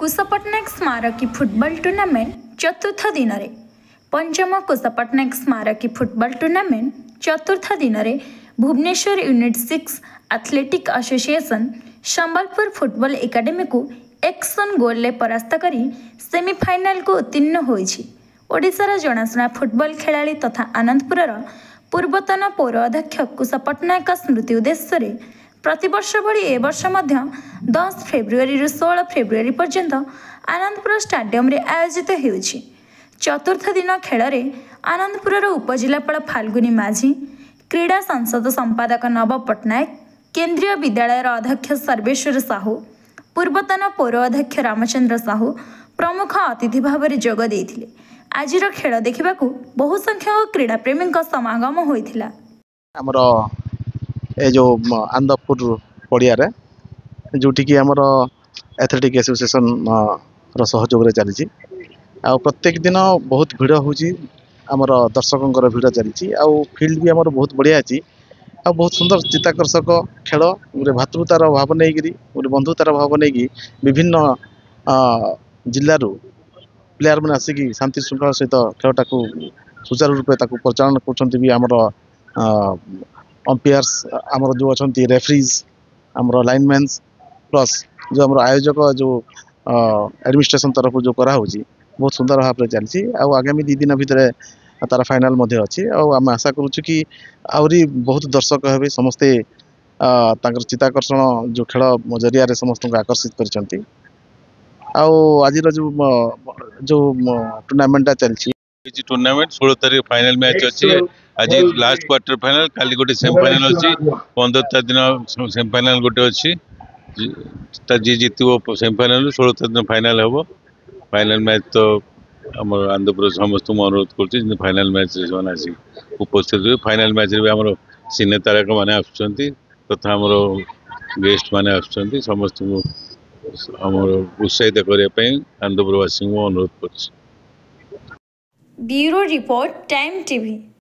कुशपट्टनायक स्मारकी football tournament चतुर्थ दिन में पंचम कुशपट्टनायक स्मारकी फुटबॉल टूर्नामेंट चतुर्थ दिन में Bhubaneswar unit 6 athletic association Sambalpur football academy को 1-0 गोल परास्त कर सेमिफाइनाल को उत्तीर्ण होइछि। ओडिशार जनाशुना फुटबॉल खेलाड़ी तथा आनंदपुर पूर्वतन पौर अध्यक्ष कुशपट्टनायक स्मृति उद्देश्य प्रतिवर्ष भली ए वर्ष 10 फेब्रुआरी 16 फेब्रुआरी पर्यंत आनंदपुर स्टाडियम रे आयोजित होइछि। चतुर्थ दिन खेल में आनंदपुर उपजिलापाल फाल्गुनी माझी, क्रीड़ा संसद संपादक नव पट्टनायक, केंद्रीय विद्यालय अध्यक्ष सर्वेश्वर साहू, पूर्वतन पौर अध्यक्ष रामचंद्र साहू प्रमुख अतिथि भाव में जोग देइथिले। आजिर खेल देखा बहु संख्यक क्रीड़ा प्रेमी समागम होइथिला। हमर ए जो आनंदपुर पड़िया जोटि कि हमर एथलेटिक एसोसिएशन सहयोग चली प्रत्येक दिन बहुत भिड़ होची आमर दर्शकों भिड़ चली फील्ड भी आमर बहुत बढ़िया अच्छी बहुत सुंदर चित्ताकर्षक खेल गोटे भातृतार भाव नहीं गोटे बंधुतार भाव नहीं विभिन्न जिलूर प्लेयर मैंने आसिक शांति श्रृंखला सहित खेलटा को सुचारू रूपे परिचालन कर अंपायर्स आमर जो अच्छा रेफरीज आमर लाइनमैन्स प्लस जो आमर आयोजक जो एडमिनिस्ट्रेशन तरफ जो कराऊँगी बहुत सुंदर भाव में चलती आगामी 2 दिन भितर तार फाइनाल अच्छी आम आशा करुँ कि आहरी बहुत दर्शक हे समस्ते चित्ताकर्षण जो खेल जरिया समस्त आकर्षित कर आज जो टूर्नामेंटा चलती टूर्नामेंट 16 तारीख फाइनल मैच अच्छी आज लास्ट क्वार्टर फाइनल काली गोटे सेमीफाइनल अच्छी 15 दिन सेमीफाइनल गोटे अच्छी जी जीतव सेमीफाइनल 16 दिन फाइनल हम फाइनल मैच तो आम आनंदपुर समस्त अनुरोध कर फाइनल मैच आसी उपस्थित हुए फाइनल मैच आम सिने तारक मैंने आसुँच तथा आम गेस्ट मैंने आसुँच समस्त उत्साहित करने आनंदपुरवासी अनुरोध कर। Bureau report time TV.